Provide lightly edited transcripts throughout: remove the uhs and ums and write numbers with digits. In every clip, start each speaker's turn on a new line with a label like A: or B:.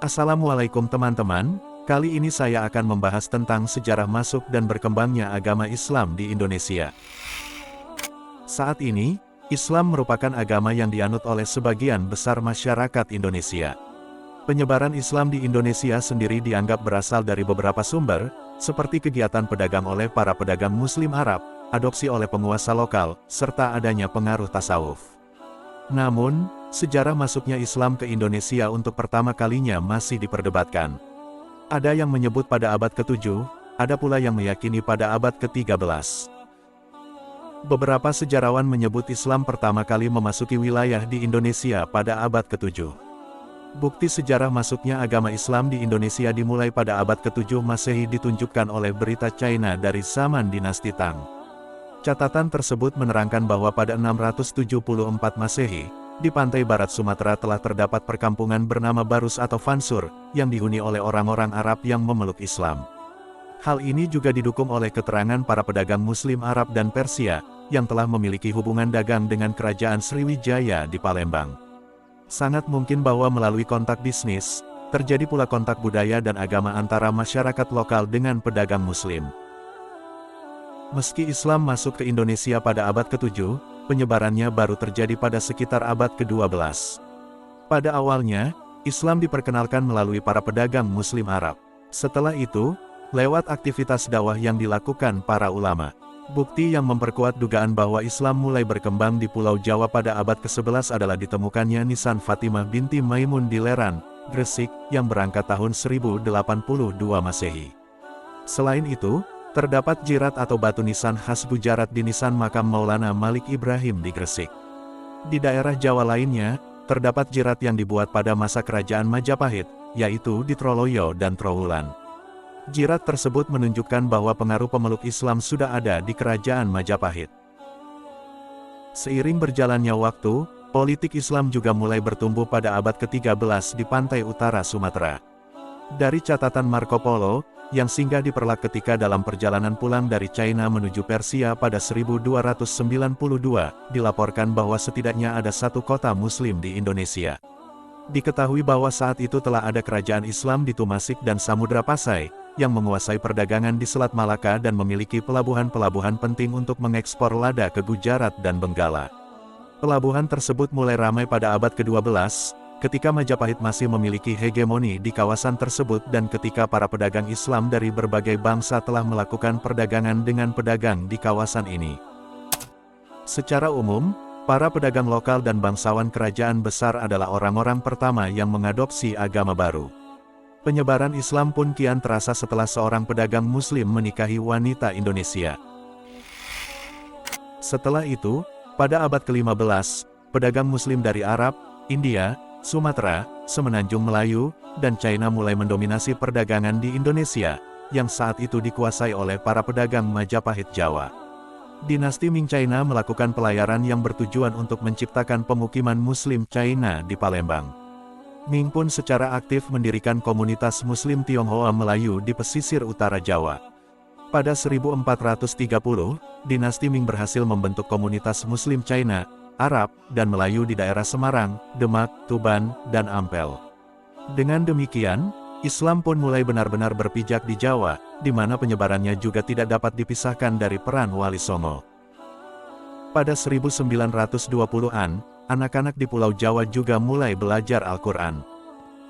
A: Assalamualaikum teman-teman, kali ini saya akan membahas tentang sejarah masuk dan berkembangnya agama Islam di Indonesia. Saat ini, Islam merupakan agama yang dianut oleh sebagian besar masyarakat Indonesia. Penyebaran Islam di Indonesia sendiri dianggap berasal dari beberapa sumber, seperti kegiatan pedagang oleh para pedagang Muslim Arab, adopsi oleh penguasa lokal, serta adanya pengaruh tasawuf. Namun, sejarah masuknya Islam ke Indonesia untuk pertama kalinya masih diperdebatkan. Ada yang menyebut pada abad ke-7, ada pula yang meyakini pada abad ke-13. Beberapa sejarawan menyebut Islam pertama kali memasuki wilayah di Indonesia pada abad ke-7. Bukti sejarah masuknya agama Islam di Indonesia dimulai pada abad ke-7 Masehi ditunjukkan oleh berita China dari zaman dinasti Tang. Catatan tersebut menerangkan bahwa pada 674 Masehi, di pantai barat Sumatera telah terdapat perkampungan bernama Barus atau Fansur, yang dihuni oleh orang-orang Arab yang memeluk Islam. Hal ini juga didukung oleh keterangan para pedagang Muslim Arab dan Persia, yang telah memiliki hubungan dagang dengan kerajaan Sriwijaya di Palembang. Sangat mungkin bahwa melalui kontak bisnis, terjadi pula kontak budaya dan agama antara masyarakat lokal dengan pedagang Muslim. Meski Islam masuk ke Indonesia pada abad ke-7, penyebarannya baru terjadi pada sekitar abad ke-12. Pada awalnya, Islam diperkenalkan melalui para pedagang Muslim Arab. Setelah itu, lewat aktivitas dakwah yang dilakukan para ulama. Bukti yang memperkuat dugaan bahwa Islam mulai berkembang di Pulau Jawa pada abad ke-11 adalah ditemukannya nisan Fatimah binti Maimun di Leran, Gresik, yang berangkat tahun 1082 Masehi. Selain itu, terdapat jirat atau batu nisan khas Gujarat di nisan makam Maulana Malik Ibrahim di Gresik. Di daerah Jawa lainnya, terdapat jirat yang dibuat pada masa kerajaan Majapahit, yaitu di Troloyo dan Trowulan. Jirat tersebut menunjukkan bahwa pengaruh pemeluk Islam sudah ada di kerajaan Majapahit. Seiring berjalannya waktu, politik Islam juga mulai bertumbuh pada abad ke-13 di pantai utara Sumatera. Dari catatan Marco Polo, yang singgah di Perlak ketika dalam perjalanan pulang dari China menuju Persia pada 1292, dilaporkan bahwa setidaknya ada satu kota Muslim di Indonesia. Diketahui bahwa saat itu telah ada kerajaan Islam di Tumasik dan Samudra Pasai, yang menguasai perdagangan di Selat Malaka dan memiliki pelabuhan-pelabuhan penting untuk mengekspor lada ke Gujarat dan Benggala. Pelabuhan tersebut mulai ramai pada abad ke-12, ketika Majapahit masih memiliki hegemoni di kawasan tersebut dan ketika para pedagang Islam dari berbagai bangsa telah melakukan perdagangan dengan pedagang di kawasan ini. Secara umum, para pedagang lokal dan bangsawan kerajaan besar adalah orang-orang pertama yang mengadopsi agama baru. Penyebaran Islam pun kian terasa setelah seorang pedagang Muslim menikahi wanita Indonesia. Setelah itu, pada abad ke-15, pedagang Muslim dari Arab, India, Sumatera, Semenanjung Melayu, dan China mulai mendominasi perdagangan di Indonesia, yang saat itu dikuasai oleh para pedagang Majapahit Jawa. Dinasti Ming China melakukan pelayaran yang bertujuan untuk menciptakan pemukiman Muslim China di Palembang. Ming pun secara aktif mendirikan komunitas Muslim Tionghoa Melayu di pesisir utara Jawa. Pada 1430, dinasti Ming berhasil membentuk komunitas Muslim China, Arab, dan Melayu di daerah Semarang, Demak, Tuban, dan Ampel. Dengan demikian, Islam pun mulai benar-benar berpijak di Jawa, di mana penyebarannya juga tidak dapat dipisahkan dari peran Wali Songo. Pada 1920-an, anak-anak di Pulau Jawa juga mulai belajar Al-Quran.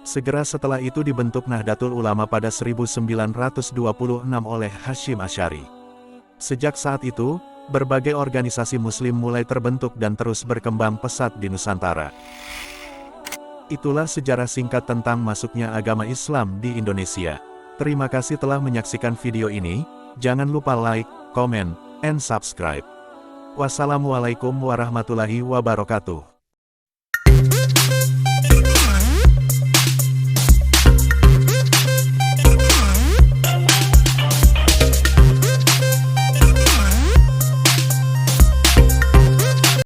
A: Segera setelah itu dibentuk Nahdlatul Ulama pada 1926 oleh Hasyim Asy'ari. Sejak saat itu, berbagai organisasi Muslim mulai terbentuk dan terus berkembang pesat di Nusantara. Itulah sejarah singkat tentang masuknya agama Islam di Indonesia. Terima kasih telah menyaksikan video ini, jangan lupa like, comment, and subscribe. Wassalamualaikum warahmatullahi wabarakatuh.